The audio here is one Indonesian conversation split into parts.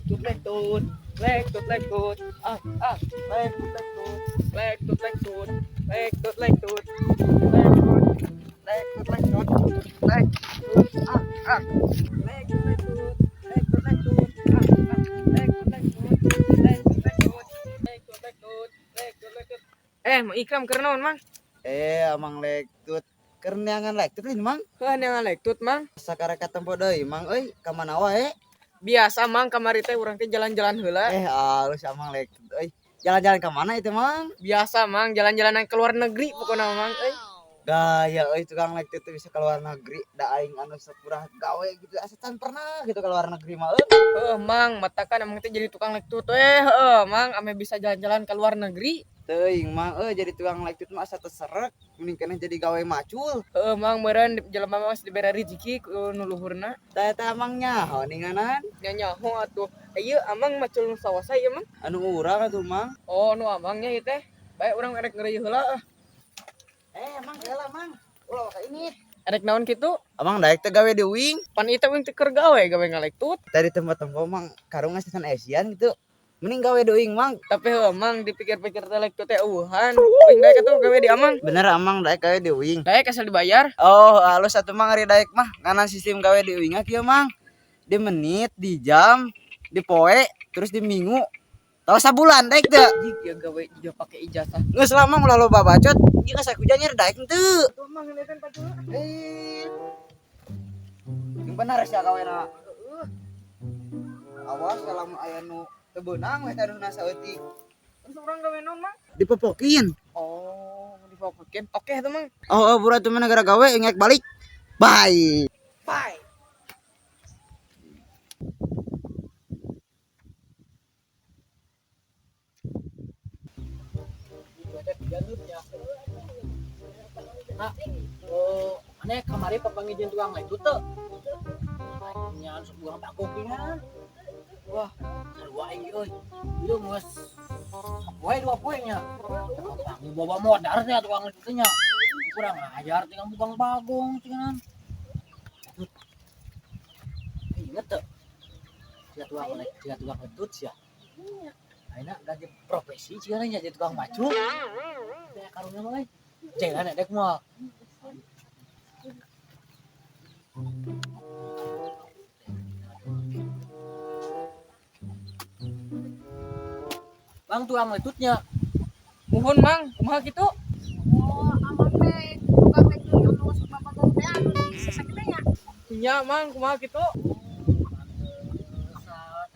lektut, lektut, lektut, ah, ah, lektut, lektut, lektut, lektut, lektut, lektut, lektut, lektut, lektut, ah, ah, lektut, lektut, lektut, lektut, ah, ah, lektut, lektut, lektut, lektut, lektut, lektut, lektut, lektut. Mau ikram kernaon, Mang? Amang lektut kerneangan lektut ini mang Heuh, neangan lektut, Mang. sakarakat tempo deui mang euy ka mana wae Biasa, Mang, kamari teh urang teh jalan-jalan heula. halus amang lektut euy jalan-jalan ke mana itu mang Biasa, Mang, jalan-jalan ke luar negeri pokoknya, Mang. gaya euy tukang lektut tuh bisa ke luar negeri da aing anu sapurah gawe gitu asetan pernah gitu ke luar negeri mah Mang, matakan emang teh jadi tukang lektut Mang, ame bisa jalan-jalan ke luar negeri. teuing mang jadi tukang lektut mah asa terserek mending keneh jadi gawe macul Mang, meureun jelema mah dibere rezeki ku nu luhurna. tah eta amang nyaho ninganan Nya nyaho atuh. Ieu amang macul nu sawasa ieu, Mang. anu urang atuh mang Oh, nu amangnya ieu teh. Bae urang erek ngeureuyeuh heula. mang heula mang ulah ka ini Erek naon kitu? amang daek teh gawe di wing Pan ieu teh wing teh keur gawe ngalektut. dari tempat-tempat mang karung asisan Asian gitu mending gawe doing mang Tapi Mang dipikir-pikir teh lektut teh eueuhan. Wing daek atuh gawe di amang. bener amang daek gawe di wing Daek asal dibayar. oh halus satu mang ari daek mah nganan sistem gawe di wing kieu mang di menit di jam di poe terus di minggu tahu sabulan daek teh Ieu gawe ieu pake ijazah. geus lama ulah loba bacot ieu sakuja nyer daek teu Tuh Mang ngeliatin pacul. yang benar sia gawena awas kalau aya nu teu beunang we taruna saeutik Terus urang gawe naon, Mang? dipopokin Oh, difokuskan. Oke tuh, Mang. oh burat teu negara gawe ngek balik bye Bye. Nah, aneh kamari papangijin tukang lektut tuh. Nya anu sok buang pakokingan. Wah, sarua ieu euy. Ieu geus poe dua poenya. Aku bawa modar teh tukang lektut nya. Kurang ajar tinggal buang bagong cenah. Ingat tuh. Sia tukang lektut sia. Ayeuna ganti profesi cenah nya jadi tukang macul. Teh karunya mah euy. Jangan ada mah. Bang tukang lektutnya. Muhun, Mang. Kumaha kitu? Oh, abang teh tukang lektut anu sok babagong teh anu di sasageudenya. Nya, Mang. Kumaha kitu?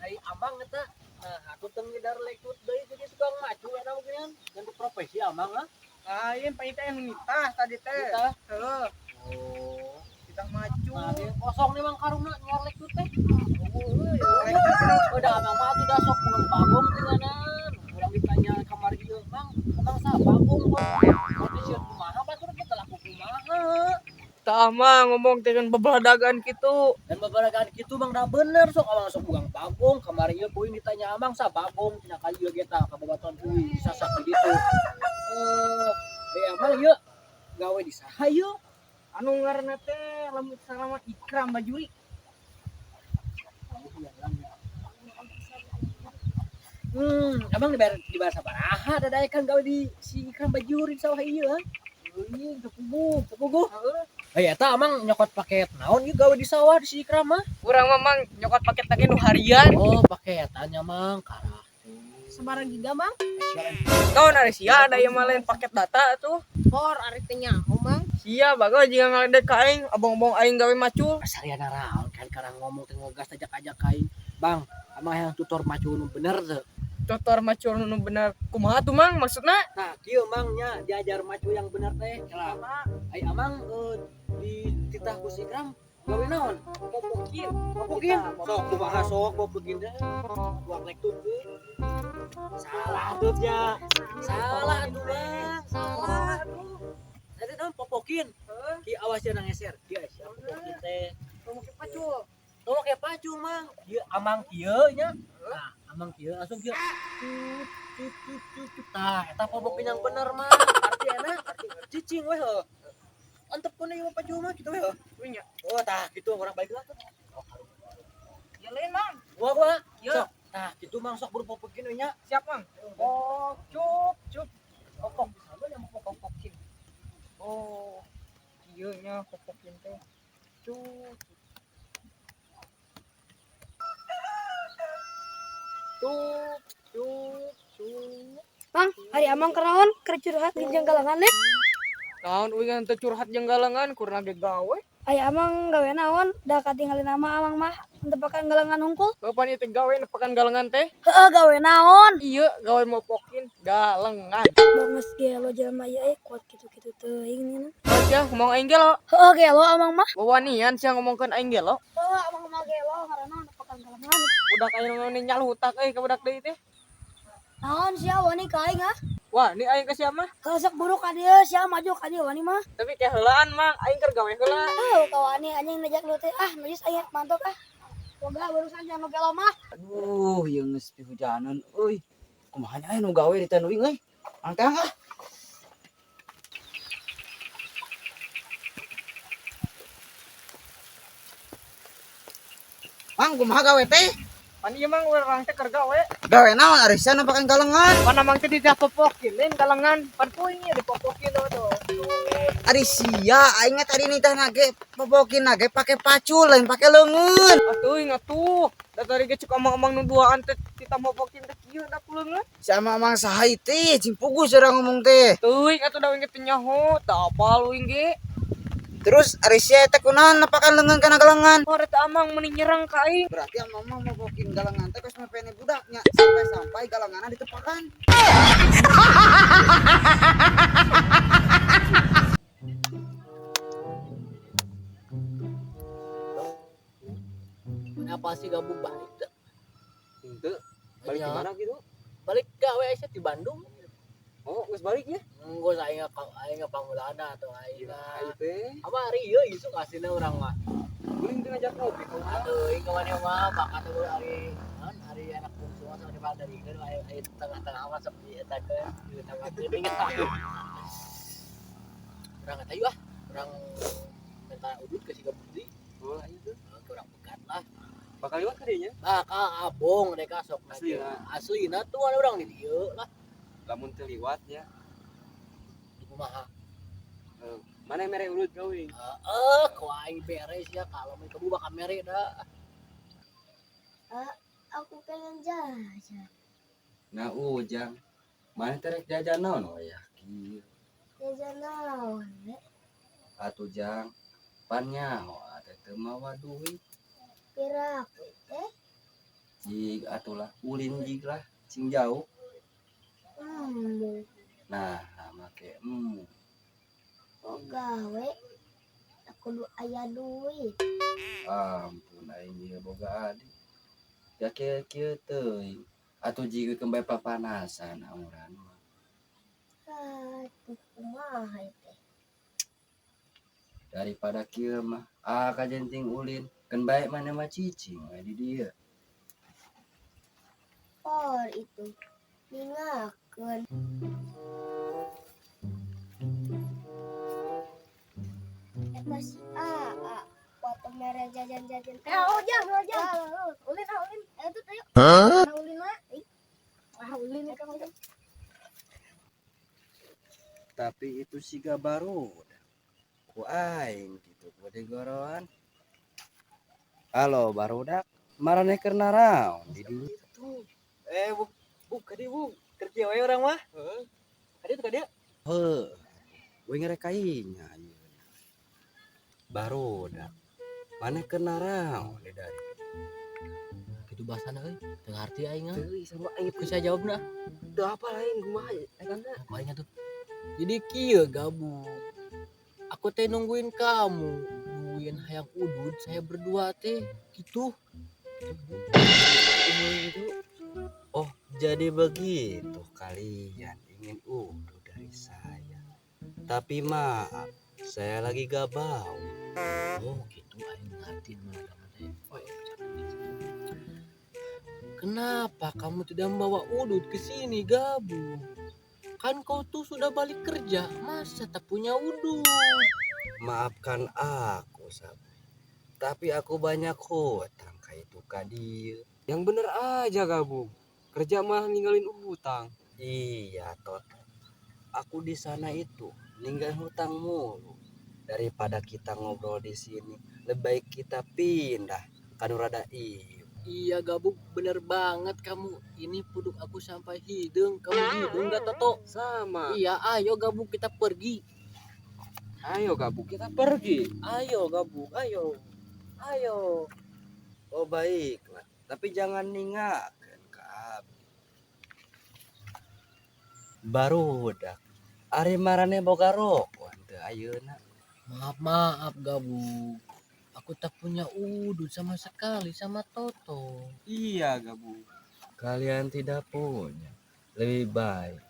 Ai abang eta. Nah, aku teu ngidar lektut deui jadi tukang macul eta mungkin. Ganti profesi abang ah. Lain, pan teh yang nitah tadi teh. Nitah? Heeh. Oh. Kita maju. Nah, dia kosong nih bang karungna nyar lektut teh. Lektut Udah abang mah tuh dah sok buang bagong tinggalan. Urang ditanya kamar ieu, "Bang, abang sah bagong kok." Berarti sieun kumaha batur kita laku kumaha. tah mah ngomong teh kan beberadagan kitu. Dan babaragaan kitu bang dah bener sok abang sok buang bagong kamar ieu poin ditanya abang sah bagong tina kali ieu geta ka babatuan kuy disasak di ditu. Emang ieu gawe di saha ieu? Anu ngaranna teh lamun salama Ikram Bajuri. Abang dibayar sabaraha dadaekan gawe di si Ikram Bajuri sawah ieu ha? Euy, tepuguh. Eta amang nyokot paket naon ieu gawe di sawah di si Ikram mah? Urang mah Mang nyokot paket lagi nu harian. Oh, paketannya mang karah. Sabaraha giga, Bang? Naon ari sia ada yang mah lain paket data tuh. Hor ari teh nyaho, Bang. Sia bagus jika ngadek ka aing, abang-abang aing gawe macul. Asariana raon kan karang ngomong teh ngogas ajak-ajak kain. Bang, amang hayang tutor macul nu bener teu? Tutor macul nu bener. Kumaha tuh Mang maksudna? Nah, kieu mangnya diajar macul yang bener teh. Kenapa? Ai amang di titah ku si Ikram gawe naon? Popokin. Popokin. Sok kumaha sok popokin teh. Buang lektut teh. Salah tuh nya. Salah tuh Bang. Salah tuh. Tadi naon popokin? Ki awas jangan ngeser. Ki sia popokin teh. Popokin pacul. Tuh kayak pacul mang. Kieu amang kieu nya. Nah, amang kieu langsung kieu. Tah, eta popokin yang bener mah. Arti enak, arti cicing we heuh. Antep ku ieu pacul mah kitu we heuh. Nya. Oh, tah kitu orang baik lah tuh. Ya lain Mang. Gua. Ieu Sok, Nah, gitu mang sok buru popokin we nya. Siap, Mang. Oh, cup. Popok sama yang mau popokin. Oh, ieu nya popokin teh. Cup. Cup. Bang, hari amang kenaon kerjurhat ginjang galangan deh. Naon uingan teu curhat jeung galengan kurang ge gawe. Ari amang gawe naon? Da katinggalin nama amang mah tepakan galangan hungkul. Bapak ieu gawe nepakan galengan teh. Heeh, gawe naon? Ieu gawe mopokin galengan. Banges ge lo jelema ieu kuat kitu-kitu teuing nih. Aja ngomong aing ge lo. Heeh ge lo amang mah. Wawanian sia ngomongkeun aing ge lo. Heeh, amang mah ge lo ngaranna tepakan galangan. Budak aya nu nyalutak euy ka budak deui teh. Naon sia wani ka aing ah? Wah, ini aing ka sia mah. Kasak buruk ka dieu sia maju ka dieu wani mah. Tapi kayak heulaan mang, aing keur gawe heula. Ka wani anjing najak lu teh najis aya mantap ah. Boga barusan jangan lu gelo mah. Aduh, yang geus pihujanan euy. Kumaha aya nu gawe di tanu euy. Angkang ah. Mang, kumaha gawe teh? Pan ieu mang urang teh keur gawe. Gawe naon ari sia nepakan galengan. Pan mang teh dipopokin lain galengan. Pan puing ieu dipopokin tuh. Ari sia aing tadi nitah nage popokin nage pake pacul lain pake leungeun. Atuh ngatuh. Da tadi ge cuk amang-amang nu duaan teh kita mopokin teh kieu da kuleungeun. Sama mang saha teh cing pugus urang ngomong teh. Teuing atuh da we teh nyaho, teu apal we ge. Terus ari sia teh kunaon nepakan leungeun kana galengan. Oh eta amang meni nyerang ka aing. Berarti mama mau popokin galengan teh geus mepene budaknya sampai galenganna ditepakan. Kenapa sih gabung balik teh? Henteu. Balik Nya. di mana gitu? Balik gawe aja di Bandung. Oh, geus balik ya? Engko aing pangulana atau aing. Ayo teh. Apa hari ieu isu kasihna urang mah. Kuring teh ngajak ngopi ka urang. Atuh ing kemana mah bakat tuh hari hari anak bungsu mah sama di dari kan aya tengah-tengah mah sepi eta ke di tengah teuing eta. Urang eta yeuh urang minta udut ke siga budi. Oh, ayo tuh. Urang bekat lah. Bakal liwat ka dieu nya? Bakal abong deka sok Aslina. Aslina tuh ada urang di dieu lah. Lamun teu liwat ya. Di kumaha. Mana mere urut gawe? Ku aing beres ya kalau mau kebu bakal mere dah. Aku pengen jajan. Nah ujang, mana terek jajan naon we ya? Kieu Jajan naon? atuh jang, pan nyaho atuh teu mawa duit. Piraku teh? Jig atulah ulin jig lah, cing jauh. Nah, make Oh gawe aku aya duit. ampun aing ieu boga adik. Ya kieu teuing. Atuh jig kembali papanasan amuran mah. Tuh kumaha teh? Daripada kieu mah kajenting ulin, kan bae mana mah cicing we di dieu. Por itu ningakeun. Masih foto merah jajan-jajan. Ujang. Ulin. Itu teh. Ulin mah. Ulin itu kan. Tapi itu siga baru. Ku aing gitu gede goroan. Halo barudak, marane keur naraon di dieu? Bu, kadi bu. Kerja we urang mah. Heeh. Kadi tuh kadi. Heuh. We ngerekainya ieu. Barudak. Mane keur naraon di dari? Kitu bahasana euy. Teu ngarti aing ah. Teuing sama aing Bisa jawabna. teu apa lain kumaha eta teh. Aku aing tuh. Jadi kieu gabung. Aku teh nungguin kamu. Nungguin hayang udud saya berdua teh. Gitu. Itu. Oh, jadi begitu kalian ingin udu dari saya. Tapi maaf, saya lagi gabau. Oh gitu aing ngerti mah teh. Kenapa kamu tidak membawa udud ke sini gabung? Kan kau tuh sudah balik kerja, masa tak punya udud? Maafkan aku, Sabi. Tapi aku banyak hutang itu ka dieu. Yang bener aja gabung. Kerja malah ninggalin utang. Iya, Toto. Aku di sana itu ninggalin hutang mulu. Daripada kita ngobrol di sini, lebih baik kita pindah ke Nurada Ieu. Iya Gabung, bener banget kamu. Ini puduk aku sampai hidung. Kamu hidung gak Toto? Sama. Iya, ayo Gabung kita pergi. Ayo gabung kita pergi. Ayo Gabung, ayo. Ayo. Oh baiklah, tapi jangan ninggalkan ka abdi. Barudak. Ari marane boga rokok henteu ayeuna. Maaf Gabung. Aku tak punya udut sama sekali sama Toto. Iya gabung. Kalian tidak punya. Lebih baik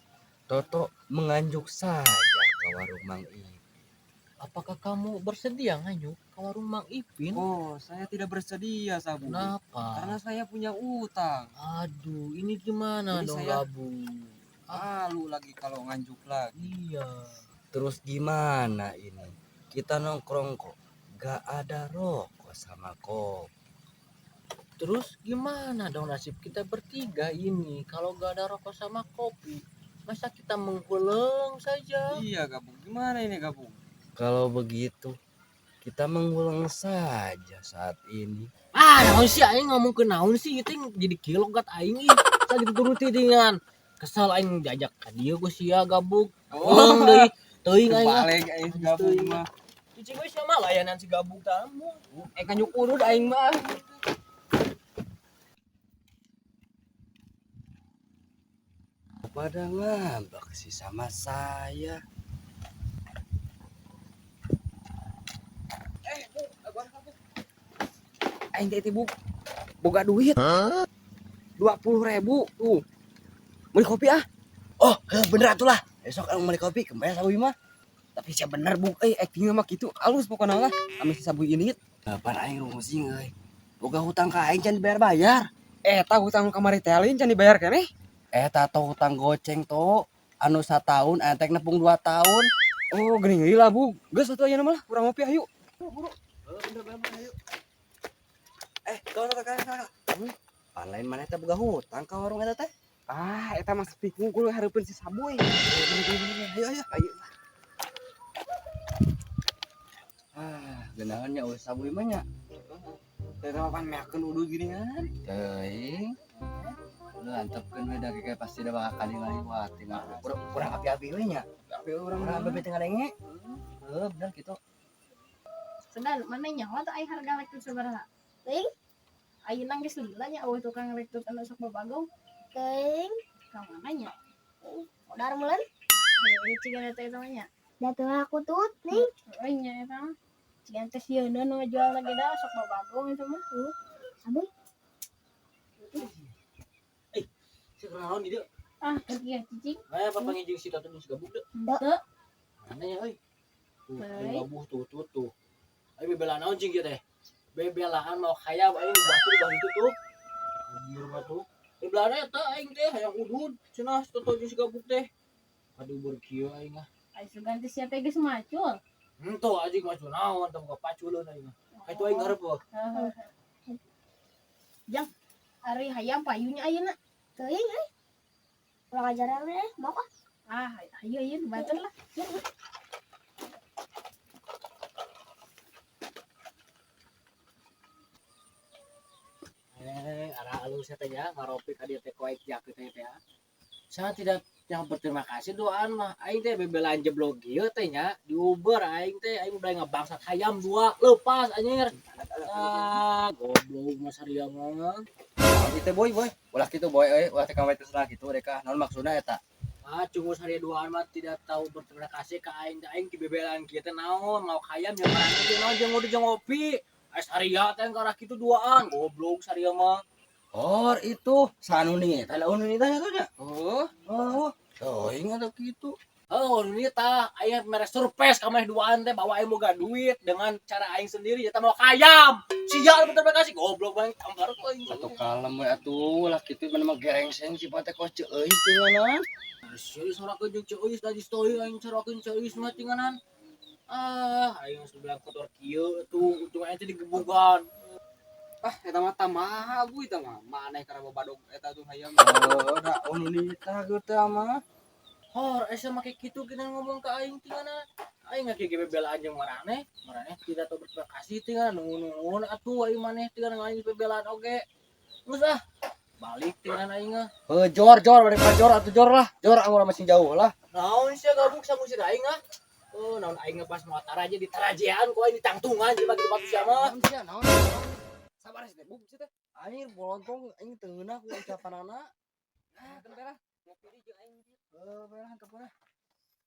Toto menganjuk saja ke warung Mang Ipin. Apakah kamu bersedia nganyuk ke warung Mang Ipin? Oh, saya tidak bersedia Sabu. Kenapa? Karena saya punya utang. Aduh, ini gimana Jadi dong saya- Gabung? Malu lagi kalau nganjuk lagi. Iya. Terus gimana ini? Kita nongkrong kok gak ada rokok sama kopi. Terus gimana dong nasib kita bertiga ini kalau gak ada rokok sama kopi? Masa kita menghuleng saja? Iya gabung. Gimana ini gabung? Kalau begitu kita mengulang saja saat ini. Ah, naon sih aing ngomong ke naon sih itu yang jadi kilogat aing ih. Saya dituruti dengan kesal aing diajak ka dieu geus sia Gabung. Oh, Deui teuing aing. balik aing gabung mah. Cicing gue sama layanan si Gabung tamu. Kanjuk urut aing mah. Pada ngambek sih sama saya. Aing teh ibu boga duit. 20.000 tuh. Beli kopi ah. Oh, bener atuh lah. Besok aku beli kopi kembali Sabu mah. Tapi siapa bener bu, actingnya mah gitu halus pokoknya lah. Ame si Sabu ini. Kapan aing rungsing euy. Boga hutang ka aing can dibayar-bayar. Tahu hutang kamari telin can dibayar keneh. Tato hutang goceng to anu 1 tahun entek nepung 2 tahun. Oh, geuning deui lah bu. Geus atuh ayeuna mah urang ngopi ayo. Kawan pan lain mana teh boga hutang ka warung eta teh. Ah, eta mah sepi kungkul hareupeun si Saboy. Ayo. Genahan nya us Sabu mah nya. Eta mah pan meakeun udu geuningan. Teuing. Lu antepkeun we da kayak pasti da bakal kali ngaliwatin. Kurang api-api we nya. Tapi urang Kurang bebet ngalenge. Bener gitu. Sedan mana nyawa tuh aing harga elektrik sabaraha? Teuing. Ayeuna geus lila nya eueuh tukang elektrik anu sok babagong. Teuing. Ka mana nya? Modar mulen. Ieu cigan eta nya. Da teu aku tut nih. Oh nya eta mah. Cigan teh sieuna nu ngajual lagi da sok babagong itu mah. Sabu. Sekarang di dia. Ah, iya cicing. Apa pangijing si Toto jeung si Gabung deh. Henteu. Mana ya euy? Euy. Gabung tuh. Ayo bebelaan naon cing kieu teh? Bebelaan mau khayal aing batu itu tuh. Anjir mah tuh. Bebelaan eta aing teh hayang udud cenah si Toto jeung si Gabung teh. Aduh berkieu aing ah. Aing sugan teh sia teh geus macul. Henteu anjing mah naon teu boga paculeun aing mah. Itu aing ngarep wah. Jang, ari hayam payunya ayeuna. Teuing euy. Kurang ajaran we mau ah. Ah, ayo bantu lah. Ara alus teh ya ngaropi ka dieu teh koek jakeut teh ya. Saya tidak yang berterima kasih doaan mah aing teh bebelaan jeblok ieu teh nya di Uber aing teh aing udah ngabangsat hayam 2 lepas anjir. Goblok mah saria mah. Itu boy. Ulah kitu boy ulah teh kamari terserah kitu deka. Naon maksudna eta? Cungus hari doaan mah tidak tahu berterima kasih ke aing ki bebelaan kieu teh naon mau hayam jeung mana jeung naon jeung udah jeung ngopi. Ais saria teh karah kitu duaan goblok saria mah. Oh, itu sanu nih. Tala unu nih tanya tuh nya. Oh, Teuing ada kitu. oh ini tah aing mere surprise ka meh duaan teh bawa aing boga duit dengan cara aing sendiri eta mau hayam. Sia berterima kasih goblok bang tampar ko aing. Satu kalem we atuh lah kitu mah gerengseng sifat teh kos ceueus tinganan. Serius sorakeun jeung ceueus tadi story aing sorokeun ceueus mah tinganan. Aing sudah kotor kieu tuh ujung aing teh digebugan. Ah, eta mah tamaha bu eta mah. Maneh karena babadog eta tuh hayam. Da unita gitu mah. Hor, asa make kitu kita ngomong ka aing tingana. Aing ngake ge bela anjeun maraneh tidak tahu berterima kasih tingana nuhun atuh aing maneh tingana aing bebelaan oge. Geus ah, balik tingana aing ah. Jor bari jor atuh jor lah. Jor anggur masih jauh lah. Naon sia gabung sama musir aing ah. Oh, naon aing pas mau atar aja di tarajean ku aing di tangtungan di bagi batu sia mah. Naon. Sabar sih teh, bu teh. Aing bolontong aing teu ngeunah ku ucapanana. Nah, tempera. Ngopi di jeung aing. Belah tempera.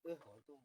Untung